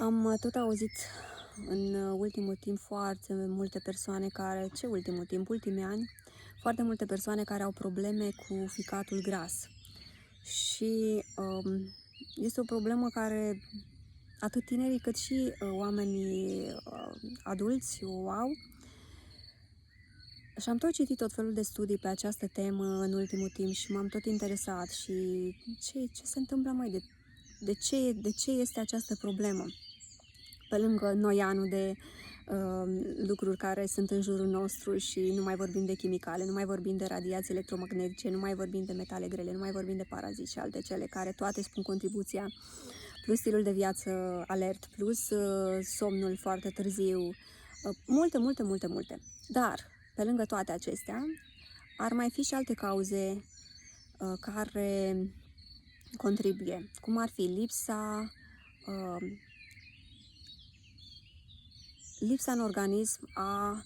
Am tot auzit în ultimul timp foarte multe persoane care, ultimul timp, ultimii ani, foarte multe persoane care au probleme cu ficatul gras. Și este o problemă care atât tinerii cât și oamenii adulți o au. Și am tot citit tot felul de studii pe această temă în ultimul timp și m-am tot interesat și ce se întâmplă mai de ce este această problemă. Pe lângă noianul de lucruri care sunt în jurul nostru și nu mai vorbim de chimicale, nu mai vorbim de radiații electromagnetice, nu mai vorbim de metale grele, nu mai vorbim de paraziți și alte cele care toate spun contribuția, plus stilul de viață alert, plus somnul foarte târziu, multe. Dar, pe lângă toate acestea, ar mai fi și alte cauze care contribuie, cum ar fi lipsa în organism a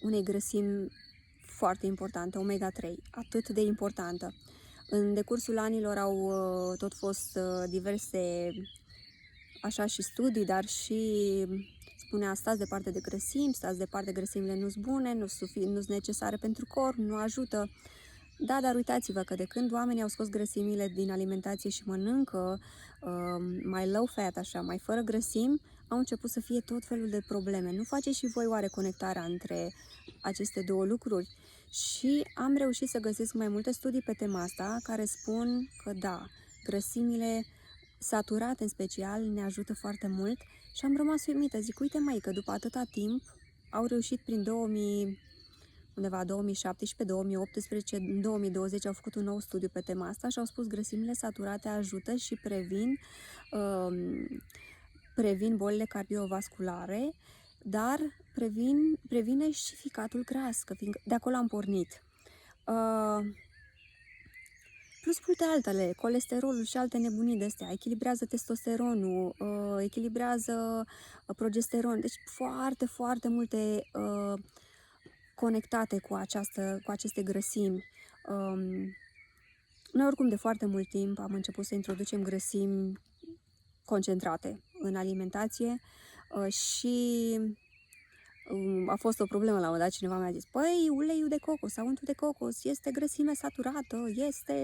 unei grăsimi foarte importante, omega-3, atât de importantă. În decursul anilor au tot fost diverse așa și studii, dar și spunea stați departe de grăsimi, stați departe, grăsimile nu sunt bune, nu sunt necesare pentru corp, nu ajută. Da, dar uitați-vă că de când oamenii au scos grăsimile din alimentație și mănâncă mai low fat, așa, mai fără grăsimi, au început să fie tot felul de probleme. Nu faceți și voi oare conectarea între aceste două lucruri? Și am reușit să găsesc mai multe studii pe tema asta care spun că da, grăsimile saturate în special ne ajută foarte mult și am rămas uimită. Zic, uite mai că după atâta timp au reușit prin 2017, 2018, în 2020 au făcut un nou studiu pe tema asta și au spus grăsimile saturate ajută și previn bolile cardiovasculare, dar previne și ficatul gras, că de acolo am pornit. Plus multe altele, colesterolul și alte nebunii de astea, echilibrează testosteronul, echilibrează progesteron, deci foarte multe conectate cu aceste grăsimi. Noi oricum de foarte mult timp am început să introducem grăsimi concentrate în alimentație și a fost o problemă la un moment dat, cineva mi-a zis, păi, uleiul de cocos sau untul de cocos este grăsime saturată,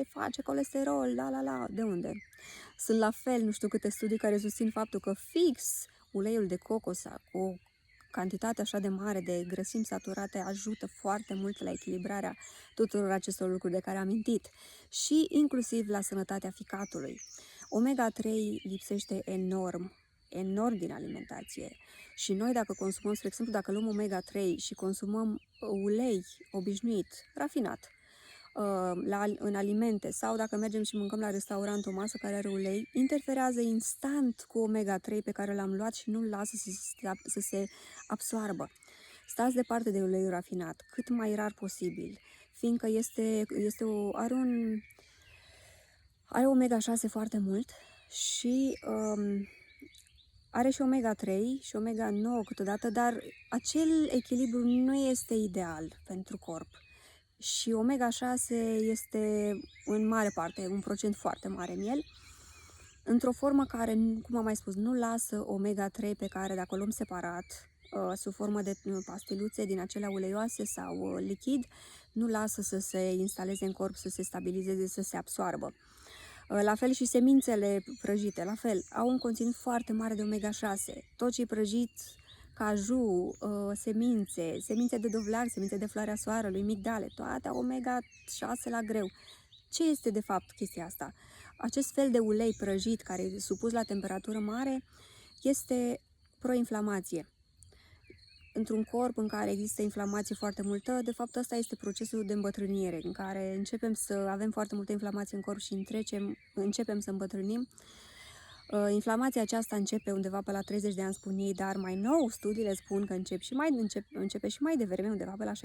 face colesterol, la, de unde? Sunt la fel, nu știu câte studii care susțin faptul că fix uleiul de cocos cu o cantitate așa de mare de grăsimi saturate ajută foarte mult la echilibrarea tuturor acestor lucruri de care am amintit și inclusiv la sănătatea ficatului. Omega-3 lipsește enorm din alimentație. Și noi dacă consumăm, spre exemplu, dacă luăm omega-3 și consumăm ulei obișnuit, rafinat, în alimente sau dacă mergem și mâncăm la restaurant o masă care are ulei, interferează instant cu omega-3 pe care l-am luat și nu-l lasă să se absoarbă. Stați departe de uleiul rafinat, cât mai rar posibil, fiindcă are omega-6 foarte mult și are și omega-3 și omega-9 câteodată, dar acel echilibru nu este ideal pentru corp. Și omega-6 este în mare parte, un procent foarte mare în el, într-o formă care, cum am mai spus, nu lasă omega-3 pe care dacă o luăm separat, sub formă de pastiluțe din acelea uleioase sau lichid, nu lasă să se instaleze în corp, să se stabilizeze, să se absoarbă. La fel și semințele prăjite, la fel, au un conținut foarte mare de omega-6. Tot ce e prăjit, caju, semințe de dovleac, semințe de floarea soarelui, migdale, toate au omega-6 la greu. Ce este de fapt chestia asta? Acest fel de ulei prăjit care e supus la temperatură mare este proinflamație. Într-un corp în care există inflamație foarte multă, de fapt ăsta este procesul de îmbătrânire, în care începem să avem foarte multă inflamație în corp și începem să îmbătrânim. Inflamația aceasta începe undeva pe la 30 de ani, spun ei, dar mai nou studiile spun că începe și mai devreme, undeva pe la 16-17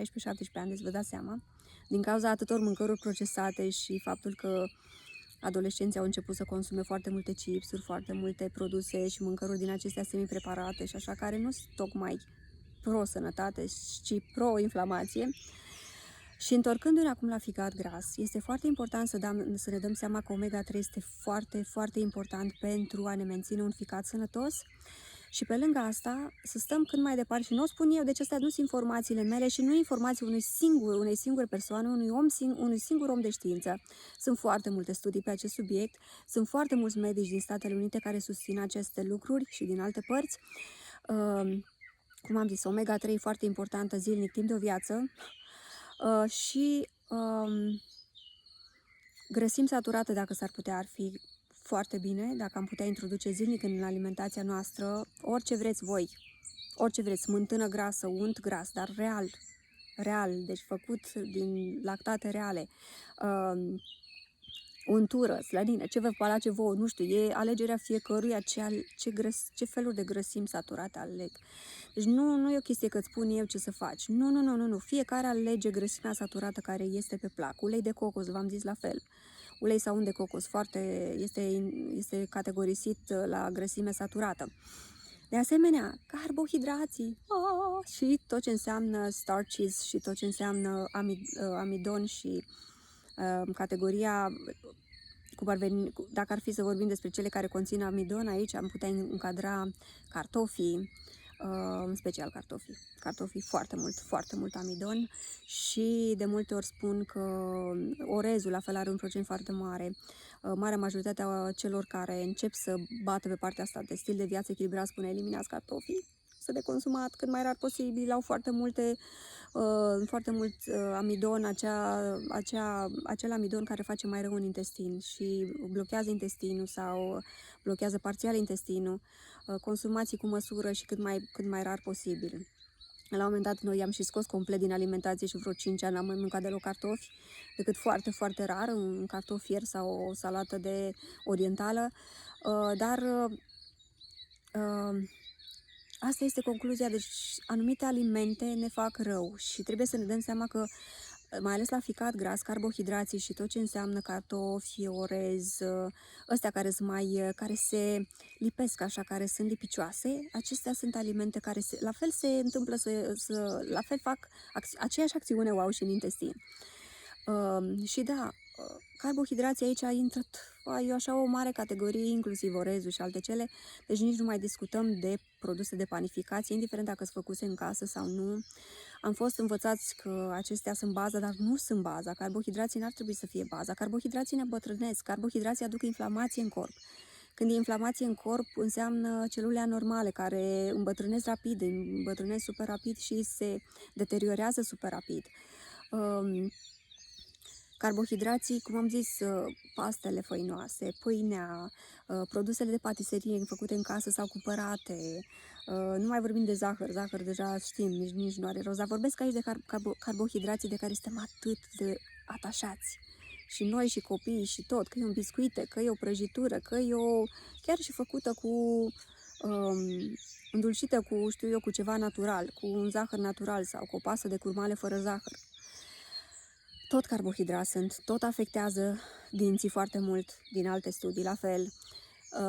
ani, deci vă dați seama, din cauza atâtor mâncăruri procesate și faptul că adolescenții au început să consume foarte multe chipsuri, foarte multe produse și mâncăruri din acestea semi-preparate și așa, care nu sunt tocmai pro-sănătate, ci pro-inflamație. Și întorcându-ne acum la ficat gras, este foarte important să ne dăm seama că omega-3 este foarte, foarte important pentru a ne menține un ficat sănătos. Și pe lângă asta, să stăm cât mai departe, și nu o spun eu, deci astea nu sunt informațiile mele și nu informații unei singure persoane, unui singur om de știință. Sunt foarte multe studii pe acest subiect, sunt foarte mulți medici din Statele Unite care susțin aceste lucruri și din alte părți. Cum am zis, omega-3 e foarte importantă zilnic, timp de o viață. Și grăsimi saturate, dacă s-ar putea, ar fi foarte bine, dacă am putea introduce zilnic în alimentația noastră, orice vreți voi, orice vreți, smântână grasă, unt gras, dar real, deci făcut din lactate reale, untură, slănină, ce vă place vouă, nu știu, e alegerea fiecăruia ce feluri de grăsimi saturate aleg. Deci nu e o chestie că îți spun eu ce să faci. Nu. Fiecare alege grăsimea saturată care este pe plac. Ulei de cocos, v-am zis la fel. Ulei sau unt de cocos este categorisit la grăsime saturată. De asemenea, carbohidrații și tot ce înseamnă starches și tot ce înseamnă amidon și categoria, cum ar veni, dacă ar fi să vorbim despre cele care conțin amidon, aici am putea încadra cartofii, în special cartofii foarte mult amidon și de multe ori spun că orezul la fel are un procent foarte mare. Marea majoritatea celor care încep să bată pe partea asta de stil de viață echilibrat spune eliminați cartofii, să de consumat cât mai rar posibil, au foarte mult amidon, acel amidon care face mai rău în intestin și blochează intestinul sau blochează parțial intestinul. Consumați cu măsură și cât mai rar posibil. La un moment dat noi am și scos complet din alimentație și vreo 5 ani n-am mai mâncat deloc cartofi, decât foarte, foarte rar, un cartof fier sau o salată de orientală, dar asta este concluzia, deci anumite alimente ne fac rău și trebuie să ne dăm seama că, mai ales la ficat gras, carbohidrații și tot ce înseamnă cartofi, orez, ăstea care se lipesc așa, care sunt lipicioase, acestea sunt alimente care la fel se întâmplă la fel fac aceeași acțiune au și în intestin. Și da, carbohidrații aici intră așa o mare categorie, inclusiv orezul și alte cele, deci nici nu mai discutăm de produse de panificație, indiferent dacă sunt făcuse în casă sau nu. Am fost învățați că acestea sunt baza, dar nu sunt baza. Carbohidrații n-ar trebui să fie baza. Carbohidrații ne îmbătrânesc, carbohidrații aduc inflamație în corp. Când e inflamație în corp, înseamnă celule anormale care îmbătrânesc rapid, îmbătrânesc super rapid și se deteriorează super rapid. Carbohidrații, cum am zis, pastele făinoase, pâinea, produsele de patiserie făcute în casă sau cumpărate, nu mai vorbim de zahăr deja știm, nici nu are rost, dar vorbesc aici de carbohidrații de care suntem atât de atașați. Și noi și copiii și tot, că e un biscuite, că e o prăjitură, că e chiar și făcută îndulcită cu ceva natural, cu un zahăr natural sau cu o pasă de curmale fără zahăr. Tot carbohidrați sunt, tot afectează dinții foarte mult, din alte studii la fel,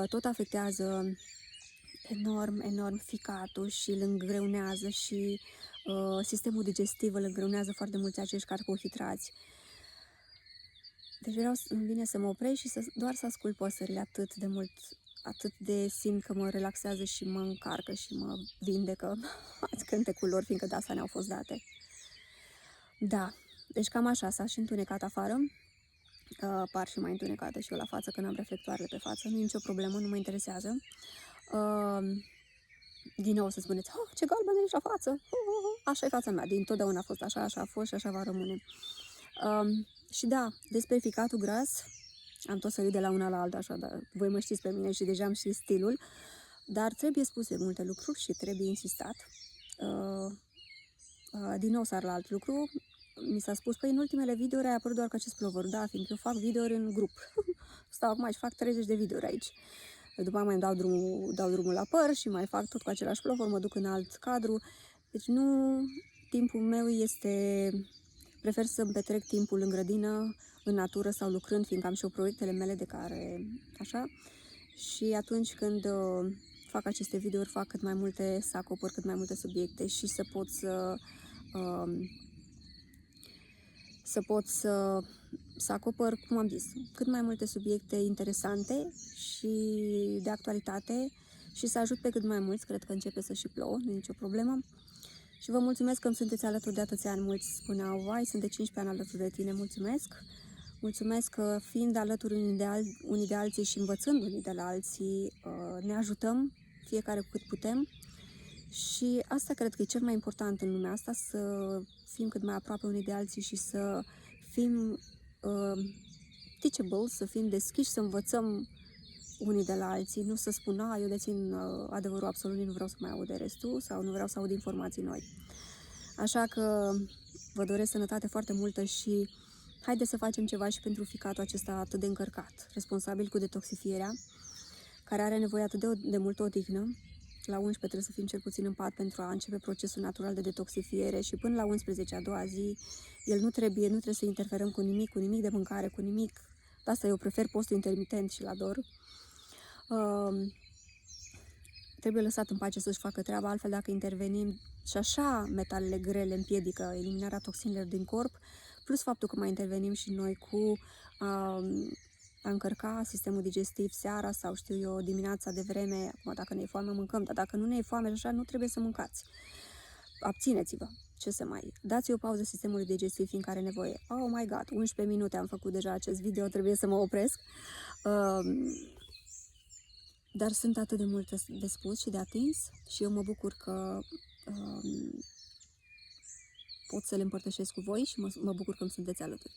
tot afectează enorm ficatul și îl îngreunează și sistemul digestiv îl îngreunează foarte mult acești carbohidrați. Deci îmi vine să mă opresc și doar să ascult păsările atât de simt că mă relaxează și mă încarcă și mă vindecă ați cântecul lor, fiindcă de asta ne-au fost date. Da. Deci cam așa, s-a și întunecat afară, par și mai întunecată și eu la față, că n-am reflectoarele pe față, nu e nicio problemă, nu mă interesează. Din nou o să spuneți, ce galbenă ești la față, așa e fața mea, dintotdeauna a fost așa a fost și așa va rămâne. Și da, despre ficatul gras, am tot sărit de la una la alta, așa, dar voi mă știți pe mine și deja am și stilul, dar trebuie spuse multe lucruri și trebuie insistat. Din nou sar la alt lucru. Mi s-a spus că în ultimele videouri ai apărut doar cu acest plover, da, fiindcă eu fac videouri în grup. Stau acum și fac 30 de videouri aici. După aceea mai dau drumul la păr și mai fac tot cu același plover, mă duc în alt cadru. Deci timpul meu prefer să-mi petrec timpul în grădină, în natură sau lucrând, fiindcă am și eu proiectele mele de care, așa. Și atunci când fac aceste videouri, fac să acopăr cât mai multe subiecte și să pot să să pot să acopăr, cum am zis, cât mai multe subiecte interesante și de actualitate și să ajut pe cât mai mulți. Cred că începe să și plouă, nu e nicio problemă. Și vă mulțumesc că îmi sunteți alături de atâția ani. Mulți spuneau, vai, sunt de 15 ani alături de tine, mulțumesc. Mulțumesc că fiind alături unii de alții și învățând unii de la alții, ne ajutăm fiecare cu cât putem. Și asta cred că e cel mai important în lumea asta, să fim cât mai aproape unii de alții și să fim teachable, să fim deschiși, să învățăm unii de la alții, nu să spun, eu dețin adevărul absolut, nu vreau să mai aud de restul sau nu vreau să aud informații noi. Așa că vă doresc sănătate foarte multă și haideți să facem ceva și pentru ficatul acesta atât de încărcat, responsabil cu detoxifierea, care are nevoie atât de multă odihnă. La 11 trebuie să fim cel puțin în pat pentru a începe procesul natural de detoxifiere și până la 11, a doua zi, el nu trebuie să interferăm cu nimic de mâncare, cu nimic. De asta eu prefer postul intermitent și l-ador. Trebuie lăsat în pace să-și facă treaba, altfel dacă intervenim și așa metalele grele împiedică eliminarea toxinelor din corp, plus faptul că mai intervenim și noi cu a încărca sistemul digestiv seara sau știu eu dimineața de vreme. Acum dacă ne e foame mâncăm, dar dacă nu ne e foame așa nu trebuie să mâncați. Abțineți-vă. Ce să mai... Dați o pauză sistemului digestiv fiindcă are nevoie. Oh my god, 11 minute am făcut deja acest video, trebuie să mă opresc. Dar sunt atât de multe de spus și de atins și eu mă bucur că pot să le împărtășesc cu voi și mă bucur că îmi sunteți alături.